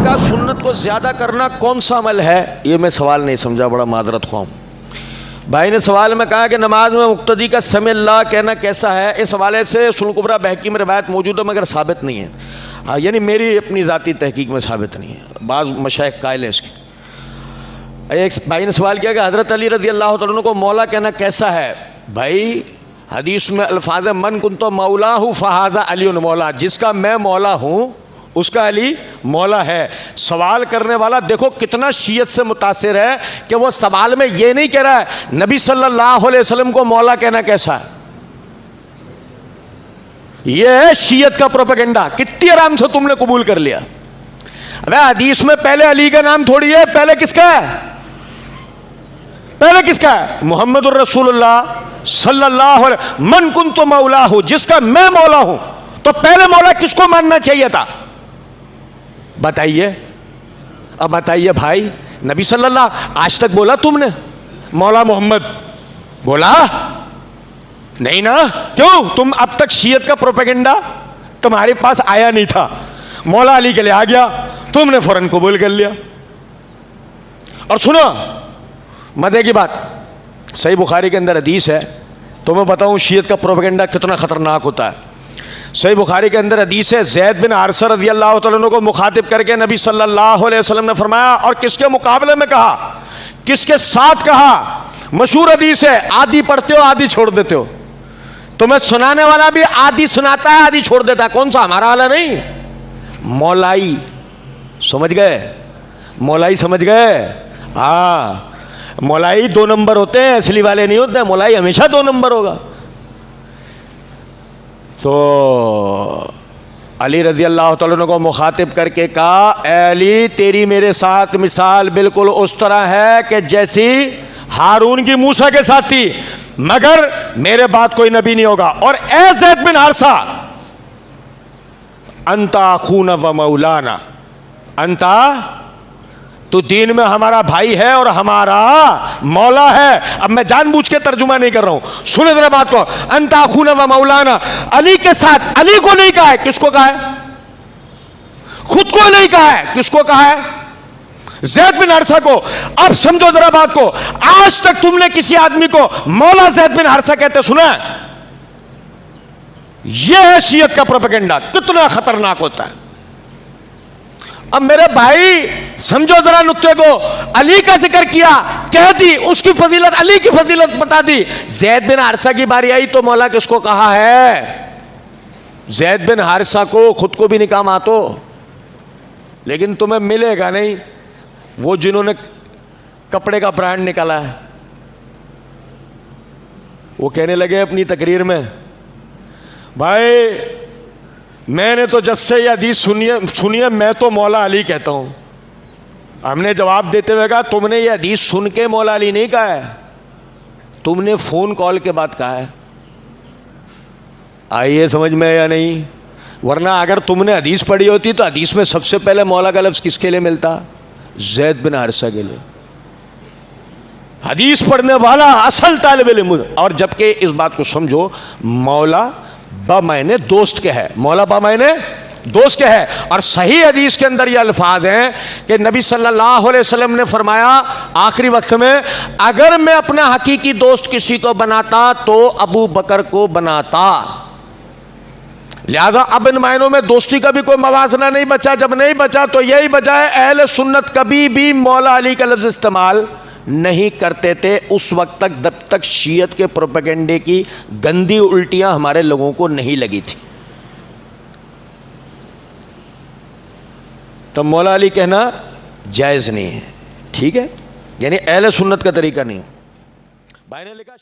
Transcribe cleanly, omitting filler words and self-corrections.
کہا سنت کو زیادہ کرنا کون سا عمل ہے؟ یہ میں سوال نہیں سمجھا، بڑا معذرت خواہ ہوں۔ بھائی نے سوال میں کہا کہ نماز میں مقتدی کا سمع اللہ کہنا کیسا ہے؟ اس حوالے سے سنن کبریٰ بہقی میں روایت موجود ہے مگر ثابت نہیں ہے، یعنی میری اپنی ذاتی تحقیق میں ثابت نہیں ہے، بعض مشائخ قائل ہیں اس کے۔ ایک بھائی نے سوال کیا کہ حضرت علی رضی اللہ تعالیٰ عنہ کو مولا کہنا کیسا ہے؟ بھائی حدیث میں الفاظ من کنت مولا ہوں فہذا علی مولا، جس کا میں مولا ہوں اس کا علی مولا ہے۔ سوال کرنے والا دیکھو کتنا شیعت سے متاثر ہے کہ وہ سوال میں یہ نہیں کہہ رہا ہے نبی صلی اللہ علیہ وسلم کو مولا کہنا کیسا ہے۔ یہ ہے شیعت کا پروپیگنڈا، کتنی آرام سے تم نے قبول کر لیا۔ ابے حدیث میں پہلے علی کا نام تھوڑی ہے، پہلے کس کا ہے؟ پہلے کس کا ہے؟ محمد الرسول اللہ صلی اللہ علیہ من کنت مولا ہوں، جس کا میں مولا ہوں۔ تو پہلے مولا کس کو ماننا چاہیے تھا؟ بتائیے، اب بتائیے بھائی، نبی صلی اللہ آج تک بولا تم نے مولا محمد؟ بولا نہیں نا؟ کیوں؟ تم اب تک شیعت کا پروپیگنڈا تمہارے پاس آیا نہیں تھا، مولا علی کے لیے آ گیا، تم نے فوراً قبول کر لیا۔ اور سنو مزے کی بات، صحیح بخاری کے اندر حدیث ہے، تو میں بتاؤں شیعت کا پروپیگنڈا کتنا خطرناک ہوتا ہے۔ صحیح بخاری کے اندر حدیث ہے، زید بن حارثہ رضی اللہ تعالیٰ عنہ کو مخاطب کر کے نبی صلی اللہ علیہ وسلم نے فرمایا، اور کس کے مقابلے میں کہا، کس کے ساتھ کہا؟ مشہور حدیث ہے، آدھی پڑھتے ہو آدھی چھوڑ دیتے ہو۔ تمہیں سنانے والا بھی آدھی سناتا ہے آدھی چھوڑ دیتا ہے، کون سا؟ ہمارا والا نہیں، مولائی، سمجھ گئے؟ مولائی سمجھ گئے؟ ہاں، مولائی دو نمبر ہوتے ہیں، اصلی والے نہیں ہوتے ہیں، مولائی ہمیشہ دو نمبر ہوگا۔ تو علی رضی اللہ تعالیٰ عنہ کو مخاطب کر کے کہا، اے علی تیری میرے ساتھ مثال بالکل اس طرح ہے کہ جیسی ہارون کی موسیٰ کے ساتھ تھی، مگر میرے بعد کوئی نبی نہیں ہوگا۔ اور اے زید بن حارثہ، انتا اخونا و مولانا، انتا تو دین میں ہمارا بھائی ہے اور ہمارا مولا ہے۔ اب میں جان بوجھ کے ترجمہ نہیں کر رہا ہوں، سنیں ذرا بات کو، انتا اخونا و مولانا، علی کے ساتھ، علی کو نہیں کہا ہے، کس کو کہا ہے؟ خود کو نہیں کہا ہے، کس کو کہا ہے؟ زید بن حارثہ کو۔ اب سمجھو ذرا بات کو، آج تک تم نے کسی آدمی کو مولا زید بن حارثہ کہتے سنا ہے؟ یہ ہے شیعت کا پروپیگنڈا، کتنا خطرناک ہوتا ہے۔ اب میرے بھائی سمجھو ذرا نقطے کو، علی کا ذکر کیا، کہہ دی اس کی فضیلت، علی کی فضیلت بتا دی۔ زید بن حارثہ کی باری آئی تو مولا کس کو کہا ہے؟ زید بن حارثہ کو، خود کو بھی نہیں کہا ماتو، لیکن تمہیں ملے گا نہیں وہ جنہوں نے کپڑے کا برانڈ نکالا ہے۔ وہ کہنے لگے اپنی تقریر میں، بھائی میں نے تو جب سے یہ حدیث سنی ہے میں تو مولا علی کہتا ہوں۔ ہم نے جواب دیتے ہوئے کہا، تم نے یہ حدیث سن کے مولا علی نہیں کہا ہے، تم نے فون کال کے بعد کہا ہے۔ آئیے سمجھ میں یا نہیں؟ ورنہ اگر تم نے حدیث پڑھی ہوتی تو حدیث میں سب سے پہلے مولا کا لفظ کس کے لیے ملتا؟ زید بن حارثہ کے لیے۔ حدیث پڑھنے والا اصل طالب علم، اور جبکہ اس بات کو سمجھو، مولا بمعنی دوست کے ہے، مولا بمعنی دوست کے ہے۔ اور صحیح حدیث کے اندر یہ الفاظ ہیں کہ نبی صلی اللہ علیہ وسلم نے فرمایا آخری وقت میں، اگر میں اپنا حقیقی دوست کسی کو بناتا تو ابو بکر کو بناتا۔ لہذا اب ان معنوں میں دوستی کا بھی کوئی موازنہ نہیں بچا، جب نہیں بچا تو یہی بجائے اہل سنت کبھی بھی مولا علی کا لفظ استعمال نہیں کرتے تھے اس وقت تک جب تک شیعت کے پروپیگنڈے کی گندی الٹیاں ہمارے لوگوں کو نہیں لگی تھی۔ تو مولا علی کہنا جائز نہیں ہے، ٹھیک ہے، یعنی اہل سنت کا طریقہ نہیں۔ بھائی نے لکھا